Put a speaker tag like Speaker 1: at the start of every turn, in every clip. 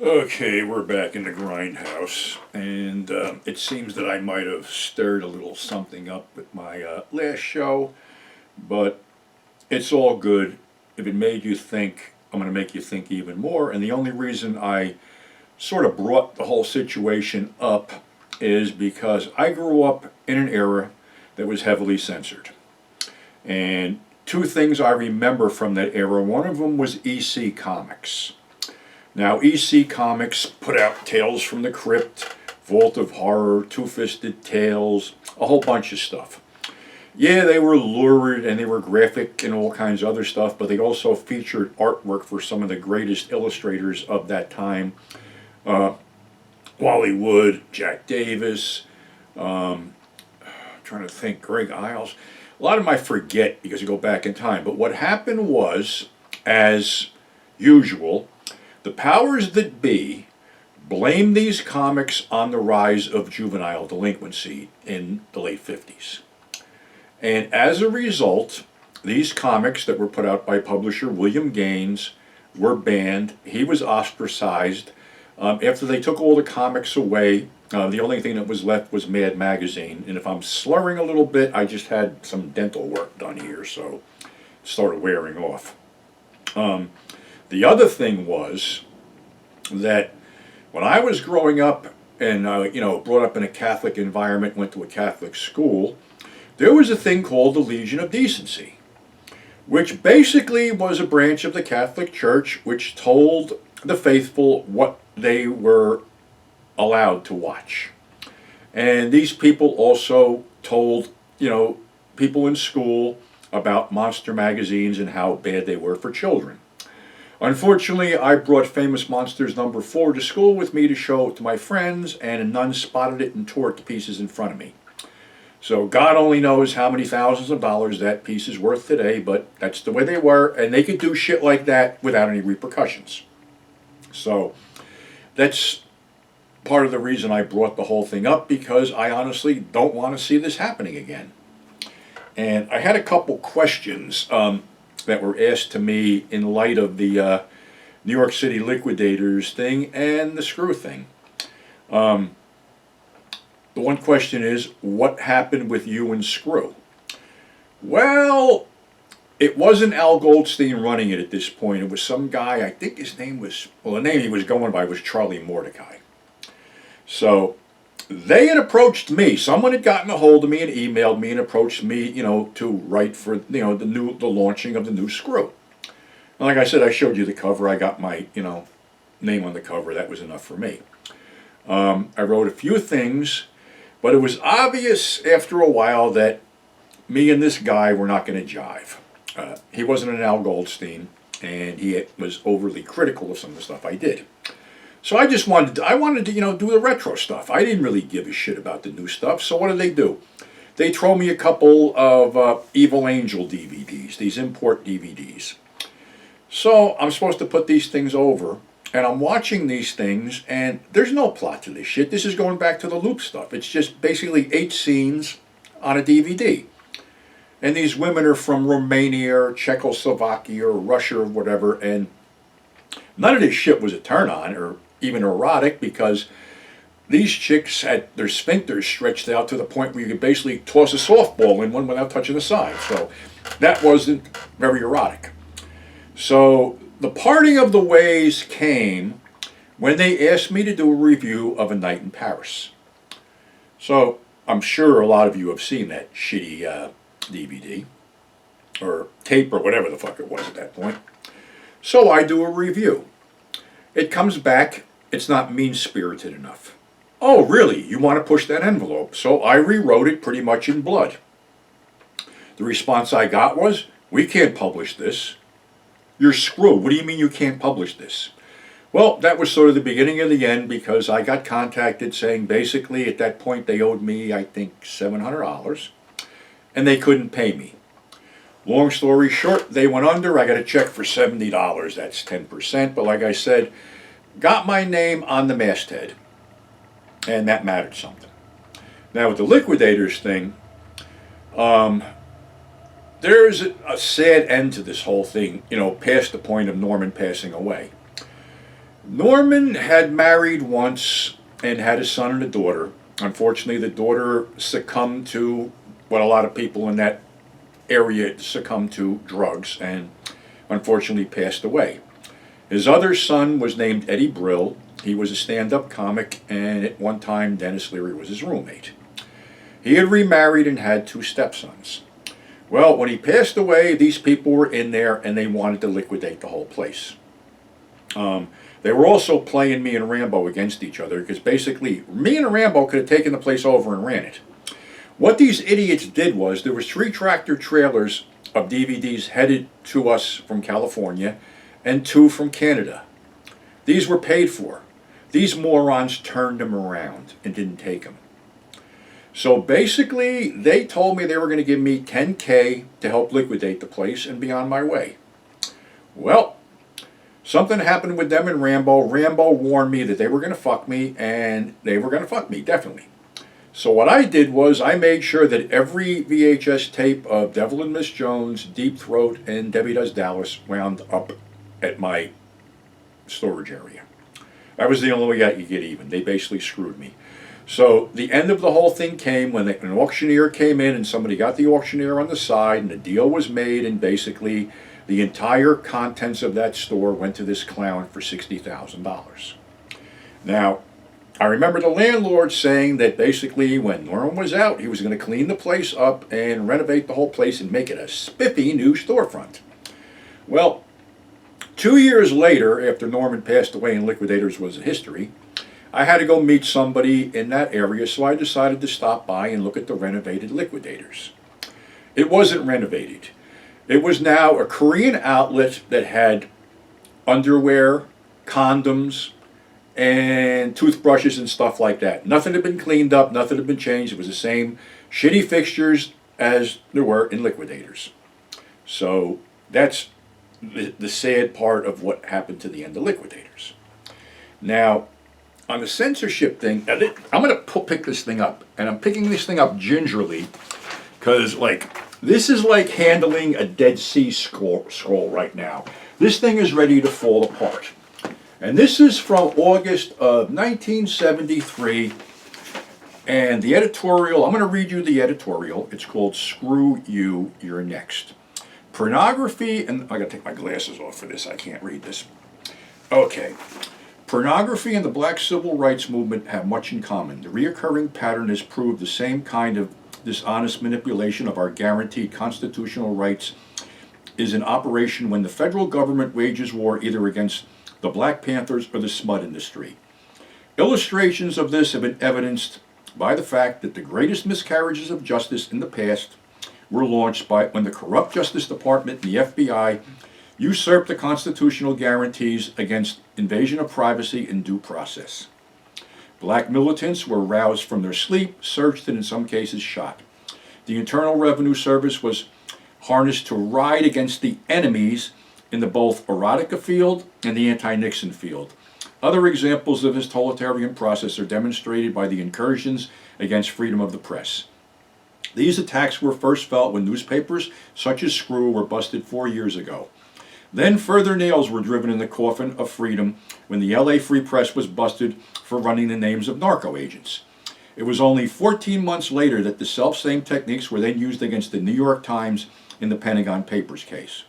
Speaker 1: Okay, we're back in the grindhouse, and it seems that I might have stirred a little something up with my last show, but it's all good. If it made you think, I'm going to make you think even more, and the only reason I sort of brought the whole situation up is because I grew up in an era that was heavily censored. And two things I remember from that era, one of them was EC Comics. Now, EC Comics put out Tales from the Crypt, Vault of Horror, Two-Fisted Tales, a whole bunch of stuff. Yeah, they were lurid and they were graphic and all kinds of other stuff, but they also featured artwork for some of the greatest illustrators of that time. Wally Wood, Jack Davis, trying to think, Greg Iles. A lot of them I forget because you go back in time. But what happened was, as usual, the powers that be blamed these comics on the rise of juvenile delinquency in the late 50s. And as a result, these comics that were put out by publisher William Gaines were banned. He was ostracized. After they took all the comics away, the only thing that was left was Mad Magazine. And if I'm slurring a little bit, I just had some dental work done here, so it started wearing off. The other thing was that when I was growing up and brought up in a Catholic environment, went to a Catholic school, there was a thing called the Legion of Decency, which basically was a branch of the Catholic Church which told the faithful what they were allowed to watch. And these people also told, people in school about monster magazines and how bad they were for children. Unfortunately, I brought Famous Monsters #4 to school with me to show it to my friends, and a nun spotted it and tore it to pieces in front of me. So God only knows how many thousands of dollars that piece is worth today, but that's the way they were, and they could do shit like that without any repercussions. So that's part of the reason I brought the whole thing up, because I honestly don't want to see this happening again. And I had a couple questions that were asked to me in light of the New York City Liquidators thing and the screw thing. The one question is, what happened with you and Screw? Well, it wasn't Al Goldstein running it at this point. It was some guy, I think his name was, the name he was going by was Charlie Mordecai. So they had approached me. Someone had gotten a hold of me and emailed me and approached me, to write for, the launching of the new Screw. And like I said, I showed you the cover. I got my, name on the cover. That was enough for me. I wrote a few things, but it was obvious after a while that me and this guy were not going to jive. He wasn't an Al Goldstein, and he was overly critical of some of the stuff I did. So I just wanted to, do the retro stuff. I didn't really give a shit about the new stuff. So what did they do? They throw me a couple of Evil Angel DVDs, these import DVDs. So I'm supposed to put these things over, and I'm watching these things, and there's no plot to this shit. This is going back to the loop stuff. It's just basically 8 scenes on a DVD. And these women are from Romania or Czechoslovakia or Russia or whatever, and none of this shit was a turn on or even erotic, because these chicks had their sphincters stretched out to the point where you could basically toss a softball in one without touching the side. So that wasn't very erotic. So the parting of the ways came when they asked me to do a review of A Night in Paris. So I'm sure a lot of you have seen that shitty DVD or tape or whatever the fuck it was at that point. So I do a review. It comes back, it's not mean-spirited enough. Oh, really? You want to push that envelope? So I rewrote it pretty much in blood. The response I got was, we can't publish this. You're screwed. What do you mean you can't publish this? Well, that was sort of the beginning of the end, because I got contacted saying basically at that point they owed me, I think, $700, and they couldn't pay me. Long story short, they went under. I got a check for $70. That's 10%. But like I said, got my name on the masthead, and that mattered something. Now with the Liquidators thing, there's a sad end to this whole thing, past the point of Norman passing away. Norman had married once and had a son and a daughter. Unfortunately, the daughter succumbed to what a lot of people in that area succumbed to, drugs, and unfortunately passed away. His other son was named Eddie Brill. He was a stand-up comic, and at one time Dennis Leary was his roommate. He had remarried and had two stepsons. Well, when he passed away, these people were in there and they wanted to liquidate the whole place. They were also playing me and Rambo against each other because basically me and Rambo could have taken the place over and ran it. What these idiots did was there was 3 tractor trailers of DVDs headed to us from California and 2 from Canada. These were paid for. These morons turned them around and didn't take them. So basically, they told me they were going to give me $10K to help liquidate the place and be on my way. Well, something happened with them and Rambo. Rambo warned me that they were going to fuck me, and they were going to fuck me, definitely. So what I did was I made sure that every VHS tape of Devil and Miss Jones, Deep Throat, and Debbie Does Dallas wound up at my storage area. That was the only way you get even. They basically screwed me. So the end of the whole thing came when an auctioneer came in and somebody got the auctioneer on the side and the deal was made, and basically the entire contents of that store went to this clown for $60,000. Now, I remember the landlord saying that basically when Norman was out, he was going to clean the place up and renovate the whole place and make it a spiffy new storefront. Well, 2 years later, after Norman passed away and Liquidators was a history, I had to go meet somebody in that area, so I decided to stop by and look at the renovated Liquidators. It wasn't renovated. It was now a Korean outlet that had underwear, condoms, and toothbrushes and stuff like that. Nothing had been cleaned up, nothing had been changed. It was the same shitty fixtures as there were in Liquidators. So that's the sad part of what happened to the end of Liquidators. Now, on the censorship thing, I'm going to pick this thing up, and I'm picking this thing up gingerly, because this is like handling a Dead Sea Scroll right now. This thing is ready to fall apart. And this is from August of 1973, and the editorial, I'm going to read you the editorial. It's called Screw You, You're Next. Pornography, and I got to take my glasses off for this, I can't read this. Okay. Pornography and the black civil rights movement have much in common. The reoccurring pattern has proved the same kind of dishonest manipulation of our guaranteed constitutional rights is in operation when the federal government wages war either against the Black Panthers or the smut industry. Illustrations of this have been evidenced by the fact that the greatest miscarriages of justice in the past were launched when the corrupt Justice Department and the FBI usurped the constitutional guarantees against invasion of privacy and due process. Black militants were roused from their sleep, searched, and in some cases shot. The Internal Revenue Service was harnessed to ride against the enemies in the both erotica field and the anti-Nixon field. Other examples of this totalitarian process are demonstrated by the incursions against freedom of the press. These attacks were first felt when newspapers such as Screw were busted 4 years ago. Then further nails were driven in the coffin of freedom when the LA Free Press was busted for running the names of narco agents. It was only 14 months later that the self-same techniques were then used against the New York Times in the Pentagon Papers case.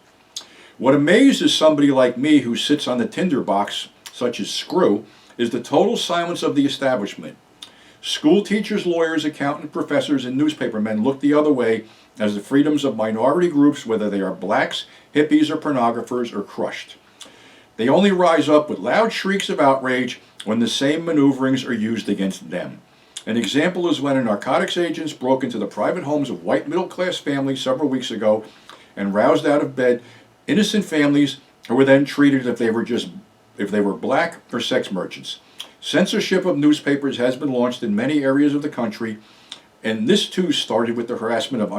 Speaker 1: What amazes somebody like me who sits on the tinderbox, such as Screw, is the total silence of the establishment. School teachers, lawyers, accountants, professors, and newspapermen look the other way as the freedoms of minority groups, whether they are blacks, hippies, or pornographers, are crushed. They only rise up with loud shrieks of outrage when the same maneuverings are used against them. An example is when a narcotics agents broke into the private homes of white middle-class families several weeks ago and roused out of bed innocent families who were then treated if they were black or sex merchants. Censorship of newspapers has been launched in many areas of the country, and this too started with the harassment of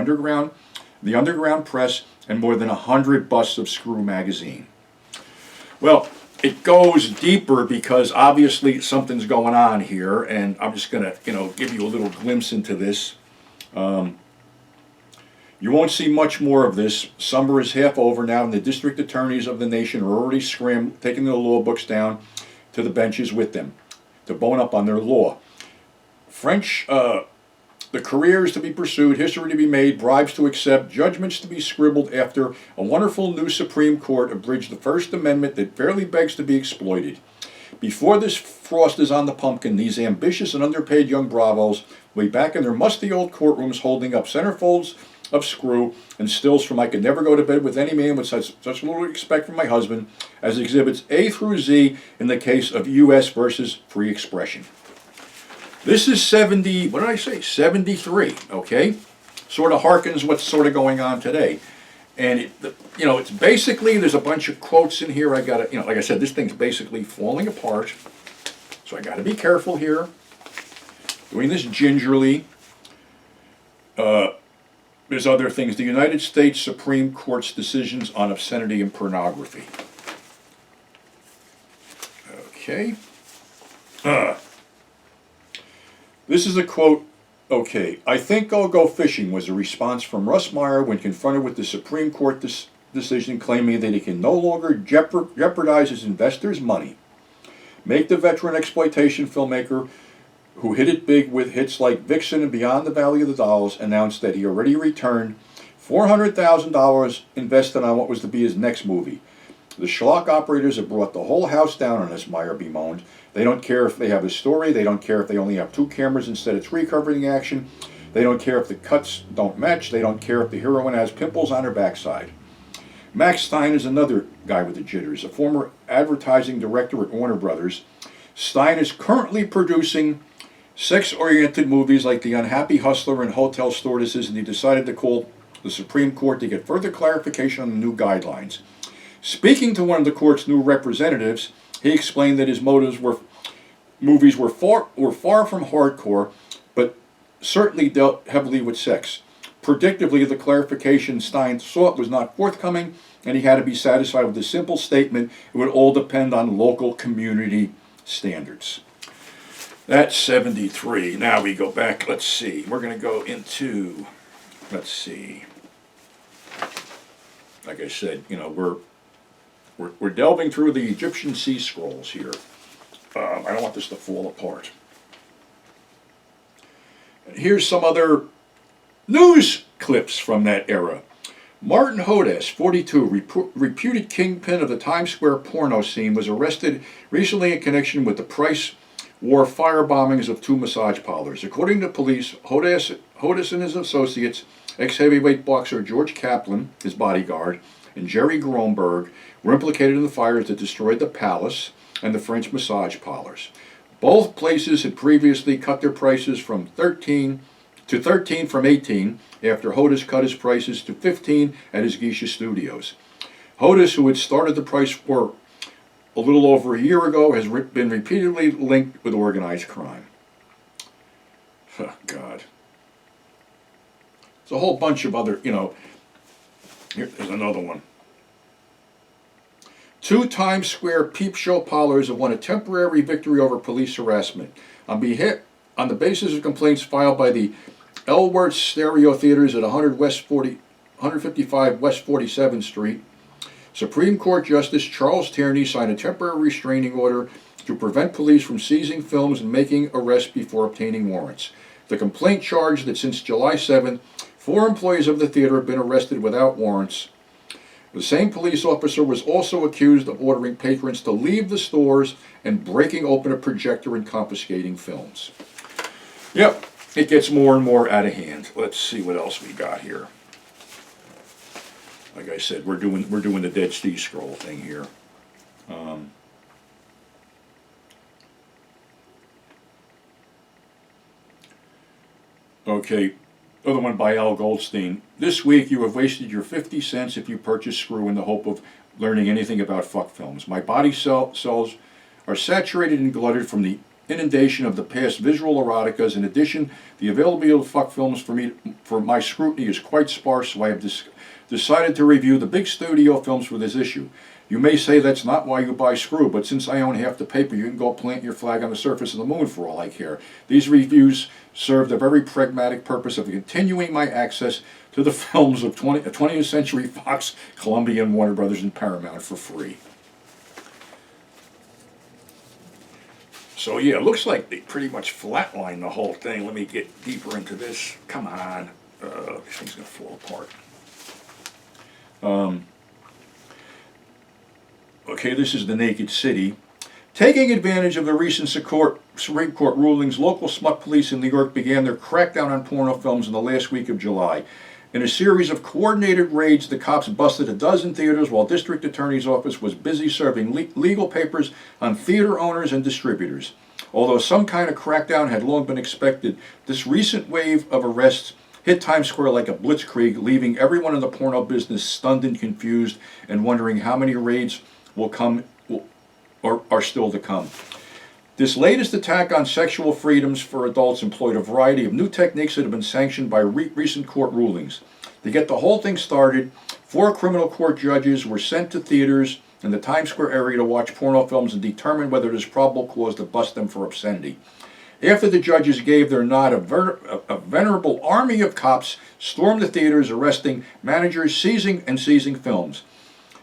Speaker 1: the underground press, and more than 100 busts of Screw magazine. Well, it goes deeper because obviously something's going on here, and I'm just going to, give you a little glimpse into this. You won't see much more of this. Summer is half over now, and the district attorneys of the nation are already taking the law books down to the benches with them to bone up on their law. French, the careers to be pursued, history to be made, bribes to accept, judgments to be scribbled after a wonderful new Supreme Court abridged the First Amendment that fairly begs to be exploited. Before this frost is on the pumpkin, these ambitious and underpaid young bravos will be back in their musty old courtrooms holding up centerfolds of screw and stills from I could never go to bed with any man with such little respect for my husband as exhibits A through Z in the case of U.S. versus free expression. This is 70, what did I say, 73, okay? Sort of harkens what's sort of going on today. And, it's basically, there's a bunch of quotes in here. I got to, like I said, this thing's basically falling apart. So I got to be careful here. Doing this gingerly. There's other things. The United States Supreme Court's decisions on obscenity and pornography. Okay. This is a quote. Okay, I think I'll go fishing was a response from Russ Meyer when confronted with the Supreme Court decision claiming that he can no longer jeopardize his investors' money. Make the veteran exploitation filmmaker who hit it big with hits like Vixen and Beyond the Valley of the Dolls announced that he already returned $400,000 invested on what was to be his next movie. The schlock operators have brought the whole house down on us, Meyer bemoaned. They don't care if they have a story. They don't care if they only have 2 cameras instead of 3 covering action. They don't care if the cuts don't match. They don't care if the heroine has pimples on her backside. Max Stein is another guy with the jitters, a former advertising director at Warner Brothers. Stein is currently producing sex-oriented movies like The Unhappy Hustler and Hotel Stewardesses, and he decided to call the Supreme Court to get further clarification on the new guidelines. Speaking to one of the court's new representatives, he explained that his motives movies were far from hardcore, but certainly dealt heavily with sex. Predictably, the clarification Stein sought was not forthcoming, and he had to be satisfied with the simple statement it would all depend on local community standards. That's 73. Now we go back, let's see. We're going to go into, let's see. Like I said, we're delving through the Egyptian sea scrolls here. I don't want this to fall apart. And here's some other news clips from that era. Martin Hodes, 42, reputed kingpin of the Times Square porno scene, was arrested recently in connection with the price war firebombings of 2 massage parlors. According to police, Hodes and his associates, ex-heavyweight boxer George Kaplan, his bodyguard, and Jerry Gromberg were implicated in the fires that destroyed the Palace and the French massage parlors. Both places had previously cut their prices from 13 from 18 after Hodes cut his prices to 15 at his Geisha studios. Hodes, who had started the price war a little over a year ago, has been repeatedly linked with organized crime. Oh, God. There's a whole bunch of other, here's another one. 2 Times Square peep show parlors have won a temporary victory over police harassment. On the basis of complaints filed by the Elworth Stereo Theaters at 155 West 47th Street, Supreme Court Justice Charles Tierney signed a temporary restraining order to prevent police from seizing films and making arrests before obtaining warrants. The complaint charged that since July 7th, 4 employees of the theater have been arrested without warrants. The same police officer was also accused of ordering patrons to leave the stores and breaking open a projector and confiscating films. Yep, it gets more and more out of hand. Let's see what else we got here. Like I said, we're doing the Dead Sea Scroll thing here. Okay. Other one by Al Goldstein. This week you have wasted your 50 cents if you purchase Screw in the hope of learning anything about fuck films. My body cells are saturated and glutted from the inundation of the past visual eroticas. In addition, the availability of fuck films for my scrutiny is quite sparse, so I have decided to review the big studio films for this issue. You may say that's not why you buy Screw, but since I own half the paper, you can go plant your flag on the surface of the moon for all I care. These reviews serve the very pragmatic purpose of continuing my access to the films of 20th Century Fox, Columbia, and Warner Brothers and Paramount for free. So yeah, it looks like they pretty much flatlined the whole thing. Let me get deeper into this. Come on. This thing's going to fall apart. Okay, this is the Naked City. Taking advantage of the recent Supreme Court rulings, local smut police in New York began their crackdown on porno films in the last week of July. In a series of coordinated raids, the cops busted a dozen theaters while District Attorney's Office was busy serving legal papers on theater owners and distributors. Although some kind of crackdown had long been expected, this recent wave of arrests hit Times Square like a blitzkrieg, leaving everyone in the porno business stunned and confused and wondering how many raids will come or are still to come. This latest attack on sexual freedoms for adults employed a variety of new techniques that have been sanctioned by recent court rulings. To get the whole thing started, 4 criminal court judges were sent to theaters in the Times Square area to watch porno films and determine whether there's probable cause to bust them for obscenity. After the judges gave their nod, a venerable army of cops stormed the theaters, arresting managers, seizing films.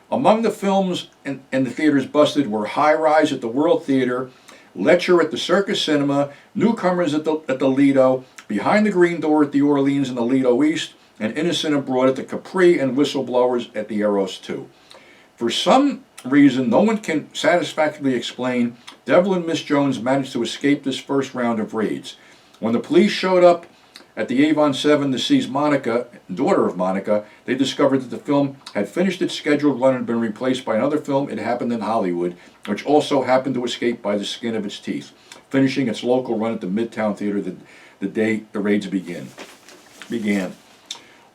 Speaker 1: Among the films and the theaters busted were High Rise at the World Theater, Lecture at the Circa Cinema, Newcomers at the Lido, Behind the Green Door at the Orleans and the Lido East, and Innocent Abroad at the Capri, and Whistleblowers at the Eros 2. For some reason no one can satisfactorily explain, Devil and Miss Jones managed to escape this first round of raids. When the police showed up at the Avon 7 to seize Monica, daughter of Monica, they discovered that the film had finished its scheduled run and been replaced by another film, It Happened in Hollywood, which also happened to escape by the skin of its teeth, finishing its local run at the Midtown Theater the day the raids began.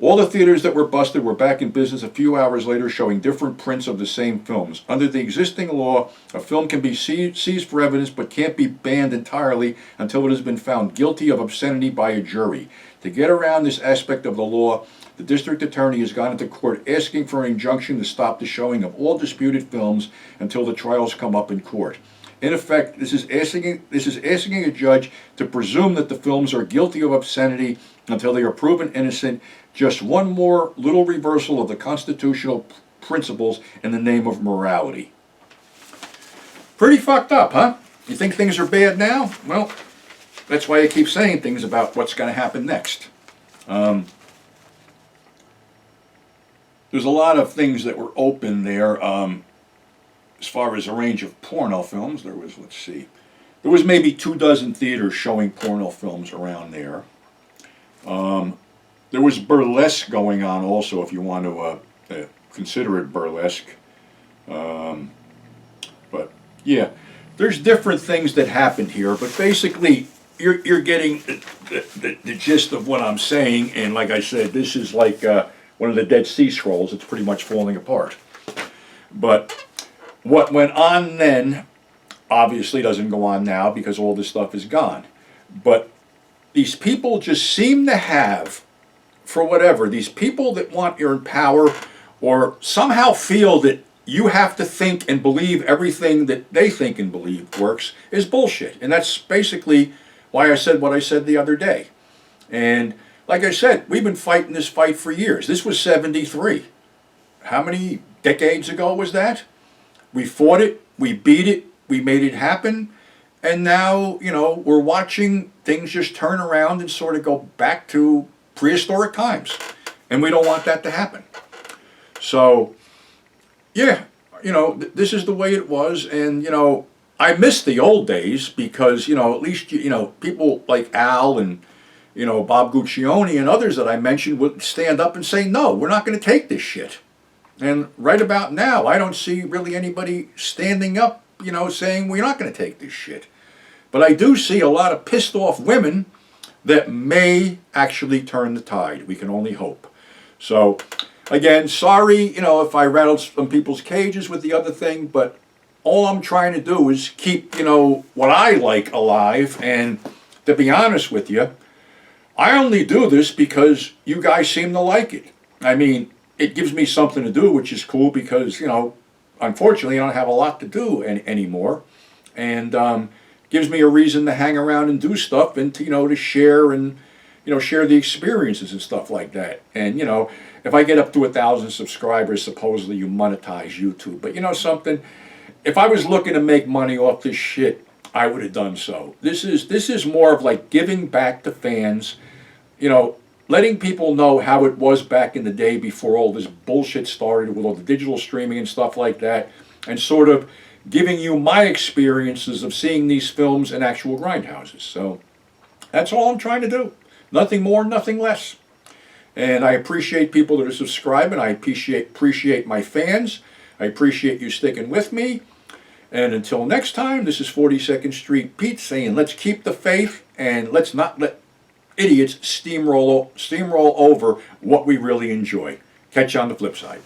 Speaker 1: All the theaters that were busted were back in business a few hours later, showing different prints of the same films. Under the existing law, a film can be seized for evidence but can't be banned entirely until it has been found guilty of obscenity by a jury. To get around this aspect of the law, the district attorney has gone into court asking for an injunction to stop the showing of all disputed films until the trials come up in court. In effect, this is asking a judge to presume that the films are guilty of obscenity until they are proven innocent. Just one more little reversal of the constitutional principles in the name of morality. Pretty fucked up, huh? You think things are bad now? Well, that's why I keep saying things about what's going to happen next. There's a lot of things that were open there. As far as a range of porno films, there was, there was maybe 24 theaters showing porno films around there. There was burlesque going on also, if you want to consider it burlesque. But yeah, there's different things that happened here, but basically you're getting the gist of what I'm saying, and like I said, this is like one of the Dead Sea Scrolls. It's pretty much falling apart. But what went on then obviously doesn't go on now because all this stuff is gone. But these people just seem to have, for whatever, these people that want you're in power or somehow feel that you have to think and believe everything that they think and believe works is bullshit. And that's basically why I said what I said the other day. And like I said, we've been fighting this fight for years. This was 73. How many decades ago was that? We fought it, we beat it, we made it happen, and now, we're watching things just turn around and sort of go back to prehistoric times. And we don't want that to happen. So, yeah, this is the way it was, and, I miss the old days because, at least, people like Al and, Bob Guccione and others that I mentioned would stand up and say, no, we're not going to take this shit. And right about now, I don't see really anybody standing up, saying we're not going to take this shit. But I do see a lot of pissed off women that may actually turn the tide. We can only hope. So, again, sorry, if I rattled some people's cages with the other thing, but all I'm trying to do is keep, what I like alive. And to be honest with you, I only do this because you guys seem to like it. I mean, it gives me something to do, which is cool because, unfortunately I don't have a lot to do anymore. And gives me a reason to hang around and do stuff and to share and, share the experiences and stuff like that. And, if I get up to 1,000 subscribers, supposedly you monetize YouTube. But something, if I was looking to make money off this shit, I would have done so. This is more of like giving back to fans, you know, letting people know how it was back in the day before all this bullshit started with all the digital streaming and stuff like that, and sort of giving you my experiences of seeing these films in actual grindhouses. So that's all I'm trying to do. Nothing more, nothing less. And I appreciate people that are subscribing. I appreciate my fans. I appreciate you sticking with me. And until next time, this is 42nd Street Pete saying, let's keep the faith and let's not let idiots steamroll over what we really enjoy. Catch you on the flip side.